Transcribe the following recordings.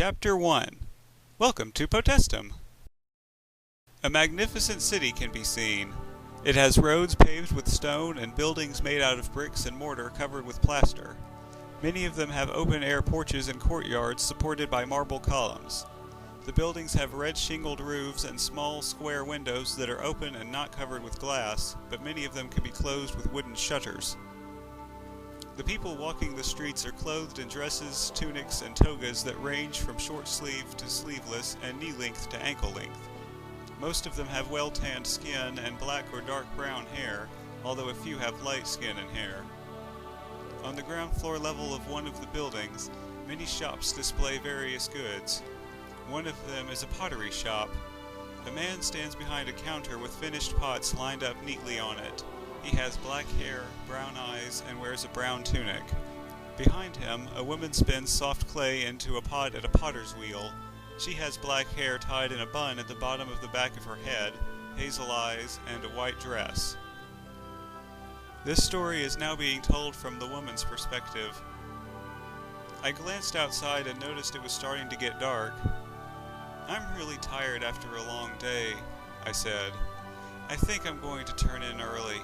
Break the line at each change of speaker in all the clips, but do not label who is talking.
Chapter 1. Welcome to Potestum. A magnificent city can be seen. It has roads paved with stone and buildings made out of bricks and mortar covered with plaster. Many of them have open-air porches and courtyards supported by marble columns. The buildings have red shingled roofs and small square windows that are open and not covered with glass, but many of them can be closed with wooden shutters. The people walking the streets are clothed in dresses, tunics, and togas that range from short-sleeved to sleeveless and knee-length to ankle-length. Most of them have well-tanned skin and black or dark brown hair, although a few have light skin and hair. On the ground floor level of one of the buildings, many shops display various goods. One of them is a pottery shop. A man stands behind a counter with finished pots lined up neatly on it. He has black hair, brown eyes, and wears a brown tunic. Behind him, a woman spins soft clay into a pot at a potter's wheel. She has black hair tied in a bun at the bottom of the back of her head, hazel eyes, and a white dress. This story is now being told from the woman's perspective. I glanced outside and noticed it was starting to get dark. "I'm really tired after a long day," I said. "I think I'm going to turn in early."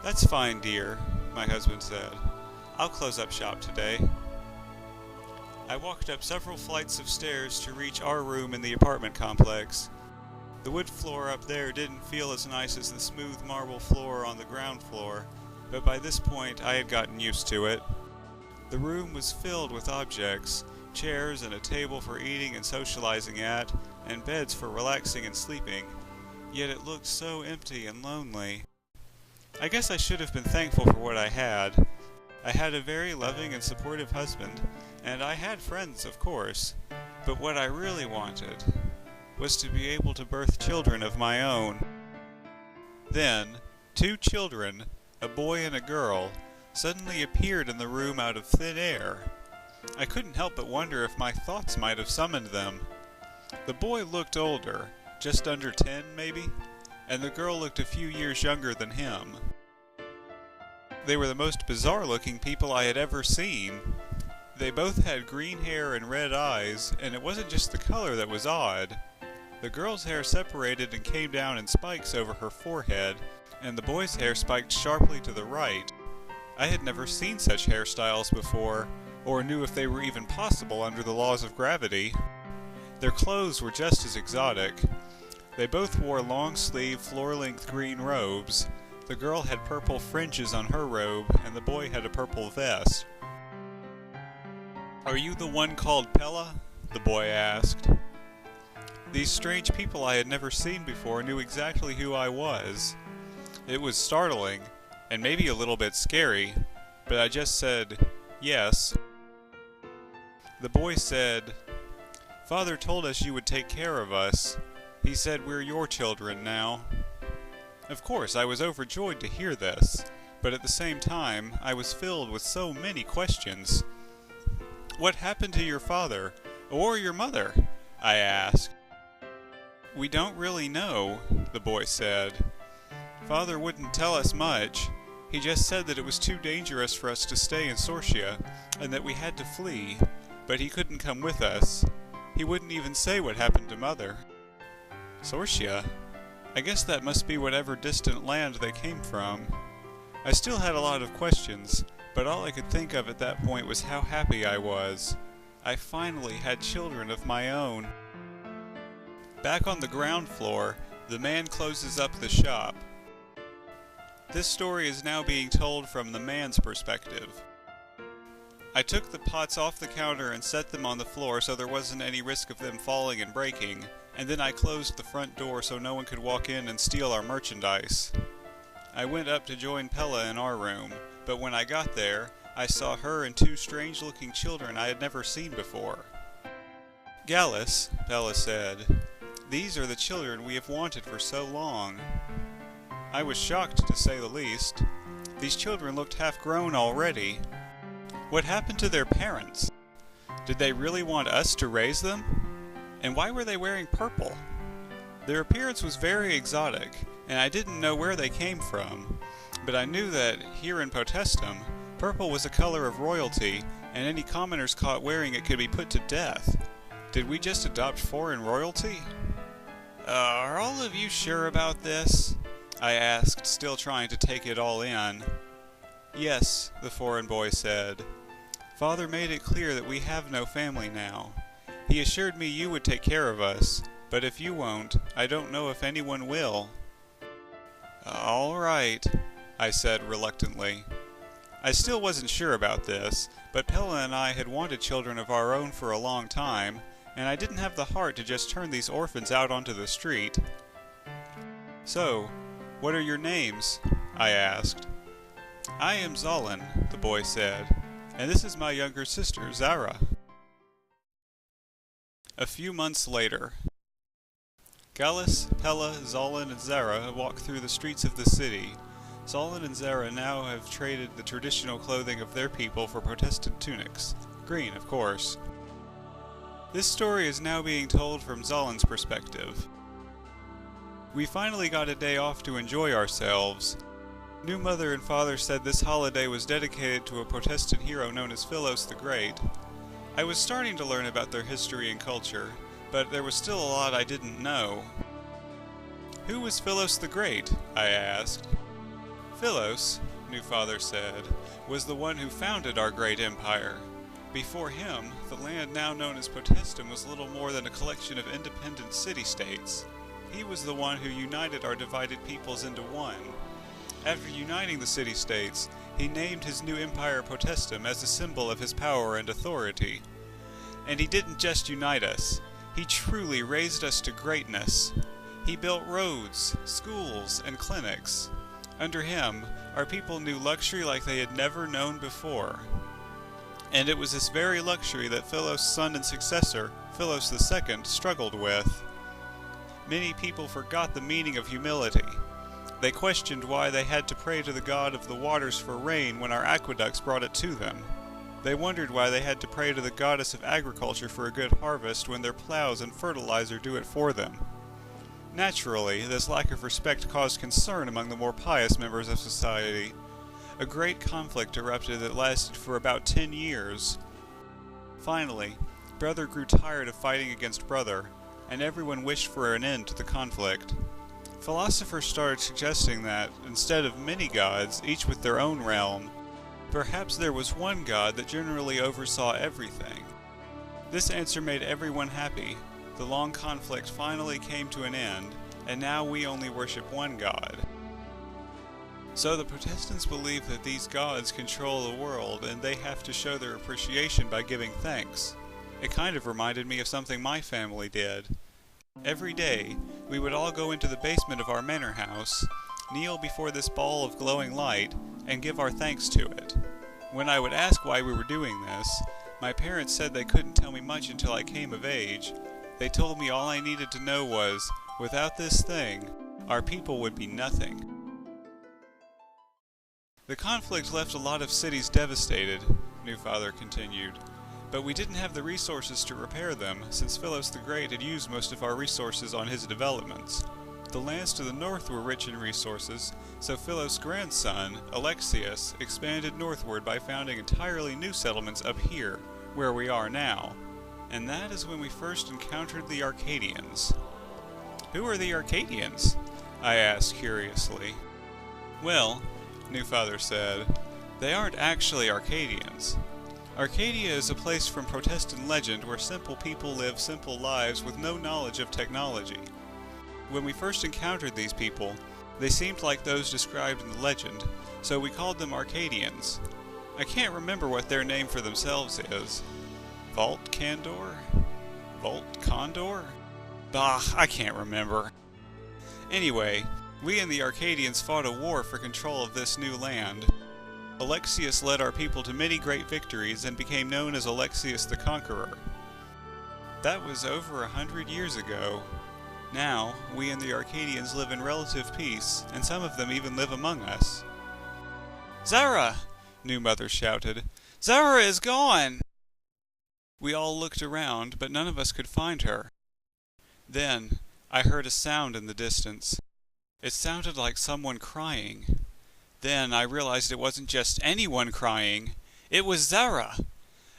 "That's fine, dear," my husband said. "I'll close up shop today." I walked up several flights of stairs to reach our room in the apartment complex. The wood floor up there didn't feel as nice as the smooth marble floor on the ground floor, but by this point I had gotten used to it. The room was filled with objects, chairs and a table for eating and socializing at, and beds for relaxing and sleeping, yet it looked so empty and lonely. I guess I should have been thankful for what I had. I had a very loving and supportive husband, and I had friends, of course, but what I really wanted was to be able to birth children of my own. Then, two children, a boy and a girl, suddenly appeared in the room out of thin air. I couldn't help but wonder if my thoughts might have summoned them. The boy looked older, just under 10 maybe, and the girl looked a few years younger than him. They were the most bizarre-looking people I had ever seen. They both had green hair and red eyes, and it wasn't just the color that was odd. The girl's hair separated and came down in spikes over her forehead, and the boy's hair spiked sharply to the right. I had never seen such hairstyles before, or knew if they were even possible under the laws of gravity. Their clothes were just as exotic. They both wore long-sleeved, floor-length green robes. The girl had purple fringes on her robe, and the boy had a purple vest. "Are you the one called Pella?" the boy asked. These strange people I had never seen before knew exactly who I was. It was startling, and maybe a little bit scary, but I just said, "Yes." The boy said, "Father told us you would take care of us. He said we're your children now." Of course, I was overjoyed to hear this, but at the same time, I was filled with so many questions. "What happened to your father, or your mother?" I asked. "We don't really know," the boy said. "Father wouldn't tell us much. He just said that it was too dangerous for us to stay in Sorcia, and that we had to flee, but he couldn't come with us. He wouldn't even say what happened to Mother." Sorcia? I guess that must be whatever distant land they came from. I still had a lot of questions, but all I could think of at that point was how happy I was. I finally had children of my own. Back on the ground floor, the man closes up the shop. This story is now being told from the man's perspective. I took the pots off the counter and set them on the floor so there wasn't any risk of them falling and breaking, and then I closed the front door so no one could walk in and steal our merchandise. I went up to join Pella in our room, but when I got there, I saw her and two strange-looking children I had never seen before. "Gallus," Pella said, "these are the children we have wanted for so long." I was shocked, to say the least. These children looked half-grown already. What happened to their parents? Did they really want us to raise them? And why were they wearing purple? Their appearance was very exotic, and I didn't know where they came from, but I knew that, here in Potestum, purple was a color of royalty, and any commoners caught wearing it could be put to death. Did we just adopt foreign royalty? Are all of you sure about this? I asked, still trying to take it all in. Yes, the foreign boy said. Father made it clear that we have no family now. He assured me you would take care of us, but if you won't, I don't know if anyone will. All right, I said reluctantly. I still wasn't sure about this, but Pella and I had wanted children of our own for a long time, and I didn't have the heart to just turn these orphans out onto the street. So, what are your names? I asked. I am Zolin, the boy said, and this is my younger sister, Zara. A few months later. Gallus, Pella, Zolin, and Zara walk through the streets of the city. Zolin and Zara now have traded the traditional clothing of their people for Protestant tunics. Green, of course. This story is now being told from Zolin's perspective. We finally got a day off to enjoy ourselves. New mother and father said this holiday was dedicated to a Protestant hero known as Philos the Great. I was starting to learn about their history and culture, but there was still a lot I didn't know. Who was Philos the Great? I asked. Philos, new father said, was the one who founded our great empire. Before him, the land now known as Protestum was little more than a collection of independent city-states. He was the one who united our divided peoples into one. After uniting the city-states, he named his new empire Protestum as a symbol of his power and authority. And he didn't just unite us, he truly raised us to greatness. He built roads, schools, and clinics. Under him, our people knew luxury like they had never known before. And it was this very luxury that Philos' son and successor, Philos II, struggled with. Many people forgot the meaning of humility. They questioned why they had to pray to the god of the waters for rain when our aqueducts brought it to them. They wondered why they had to pray to the goddess of agriculture for a good harvest when their plows and fertilizer do it for them. Naturally, this lack of respect caused concern among the more pious members of society. A great conflict erupted that lasted for about 10 years. Finally, brother grew tired of fighting against brother, and everyone wished for an end to the conflict. Philosophers started suggesting that, instead of many gods, each with their own realm, perhaps there was one god that generally oversaw everything. This answer made everyone happy. The long conflict finally came to an end, and now we only worship one god. So the Protestants believe that these gods control the world, and they have to show their appreciation by giving thanks. It kind of reminded me of something my family did. Every day, we would all go into the basement of our manor house, kneel before this ball of glowing light, and give our thanks to it. When I would ask why we were doing this, my parents said they couldn't tell me much until I came of age. They told me all I needed to know was, without this thing, our people would be nothing. The conflict left a lot of cities devastated, new father continued, but we didn't have the resources to repair them, since Philos the Great had used most of our resources on his developments. The lands to the north were rich in resources, so Philos' grandson, Alexius, expanded northward by founding entirely new settlements up here, where we are now. And that is when we first encountered the Arcadians. Who are the Arcadians? I asked curiously. Well, new father said, they aren't actually Arcadians. Arcadia is a place from Protestant legend where simple people live simple lives with no knowledge of technology. When we first encountered these people, they seemed like those described in the legend, so we called them Arcadians. I can't remember what their name for themselves is. Vault Candor? Vault Condor? Bah, I can't remember. Anyway, we and the Arcadians fought a war for control of this new land. Alexius led our people to many great victories and became known as Alexius the Conqueror. That was over 100 years ago. Now, we and the Arcadians live in relative peace, and some of them even live among us. Zara! New Mother shouted. Zara is gone! We all looked around, but none of us could find her. Then, I heard a sound in the distance. It sounded like someone crying. Then I realized it wasn't just anyone crying. It was Zara!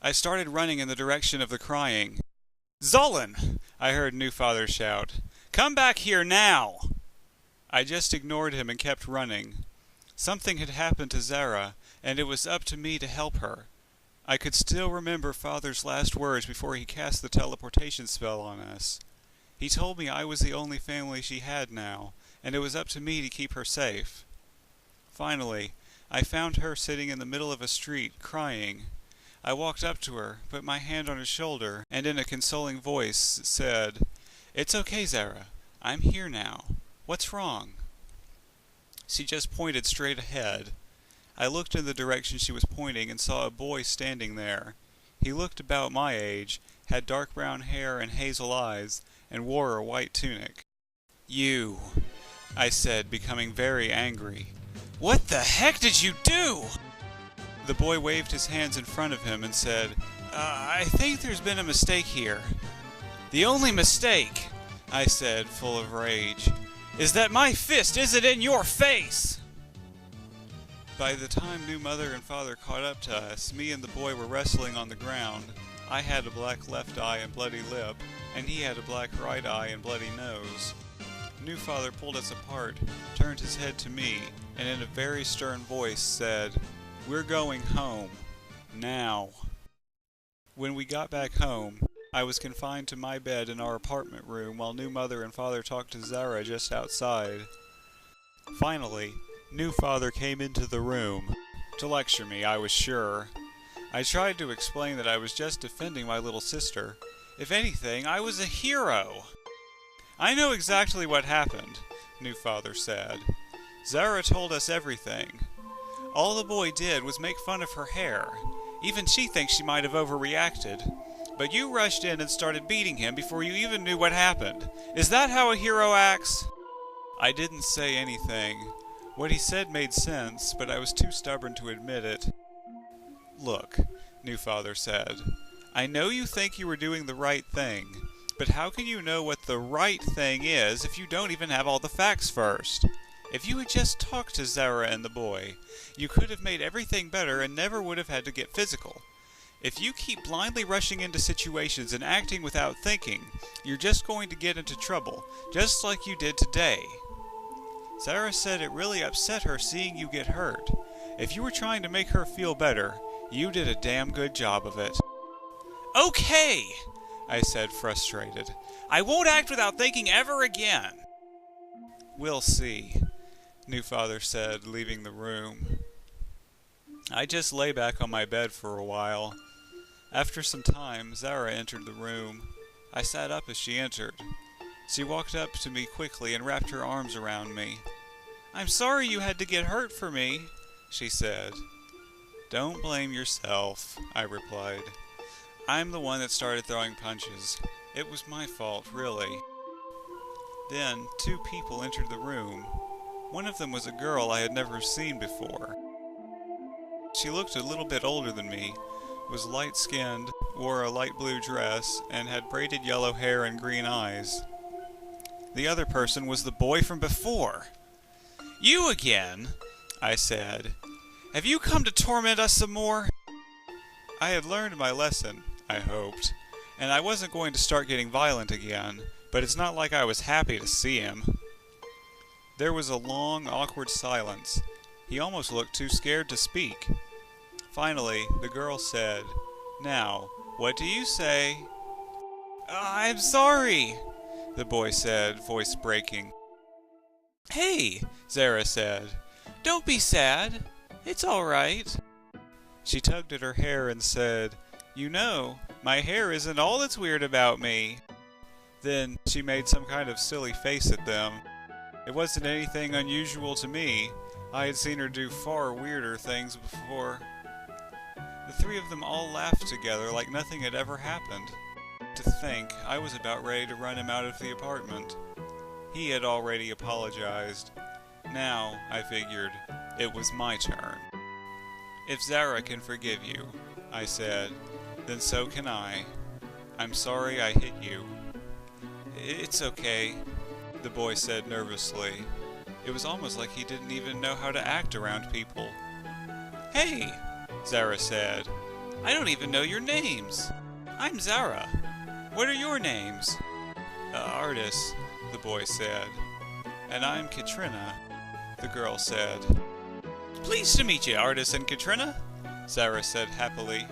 I started running in the direction of the crying. "Zullen!" I heard New Father shout. "Come back here now!" I just ignored him and kept running. Something had happened to Zara, and it was up to me to help her. I could still remember Father's last words before he cast the teleportation spell on us. He told me I was the only family she had now, and it was up to me to keep her safe. Finally, I found her sitting in the middle of a street, crying. I walked up to her, put my hand on her shoulder, and in a consoling voice said, "It's okay, Zara. I'm here now. What's wrong?" She just pointed straight ahead. I looked in the direction she was pointing and saw a boy standing there. He looked about my age, had dark brown hair and hazel eyes, and wore a white tunic. "You," I said, becoming very angry. "What the heck did you do?" The boy waved his hands in front of him and said, I think there's been a mistake here." "The only mistake," I said, full of rage, "is that my fist isn't in your face!" By the time New Mother and Father caught up to us, me and the boy were wrestling on the ground. I had a black left eye and bloody lip, and he had a black right eye and bloody nose. New Father pulled us apart, turned his head to me, and in a very stern voice said, "We're going home. Now." When we got back home, I was confined to my bed in our apartment room while New Mother and Father talked to Zara just outside. Finally, New Father came into the room. To lecture me, I was sure. I tried to explain that I was just defending my little sister. If anything, I was a hero. "I know exactly what happened," New Father said. "Zara told us everything. All the boy did was make fun of her hair. Even she thinks she might have overreacted. But you rushed in and started beating him before you even knew what happened. Is that how a hero acts?" I didn't say anything. What he said made sense, but I was too stubborn to admit it. "Look," New Father said, "I know you think you were doing the right thing, but how can you know what the right thing is if you don't even have all the facts first? If you had just talked to Zara and the boy, you could have made everything better and never would have had to get physical. If you keep blindly rushing into situations and acting without thinking, you're just going to get into trouble, just like you did today. Zara said it really upset her seeing you get hurt. If you were trying to make her feel better, you did a damn good job of it." "Okay," I said, frustrated. "I won't act without thinking ever again." "We'll see," New Father said, leaving the room. I just lay back on my bed for a while. After some time, Zara entered the room. I sat up as she entered. She walked up to me quickly and wrapped her arms around me. "I'm sorry you had to get hurt for me," she said. "Don't blame yourself," I replied. "I'm the one that started throwing punches. It was my fault, really." Then 2 people entered the room. One of them was a girl I had never seen before. She looked a little bit older than me, was light-skinned, wore a light blue dress, and had braided yellow hair and green eyes. The other person was the boy from before. "You again?" I said. "Have you come to torment us some more?" I had learned my lesson, I hoped, and I wasn't going to start getting violent again, but it's not like I was happy to see him. There was a long, awkward silence. He almost looked too scared to speak. Finally, the girl said, "Now, what do you say?" "I'm sorry," the boy said, voice breaking. "Hey," Zara said, "don't be sad. It's all right." She tugged at her hair and said, "You know, my hair isn't all that's weird about me." Then she made some kind of silly face at them. It wasn't anything unusual to me. I had seen her do far weirder things before. The 3 of them all laughed together like nothing had ever happened. To think, I was about ready to run him out of the apartment. He had already apologized. Now, I figured, it was my turn. "If Zara can forgive you," I said, "then so can I. I'm sorry I hit you." "It's okay," the boy said nervously. It was almost like he didn't even know how to act around people. "Hey," Zara said, I don't even know your names. I'm Zara. What are your names? Artis, the boy said. And I'm Katrina, the girl said. Pleased to meet you, Artis and Katrina, Zara said happily,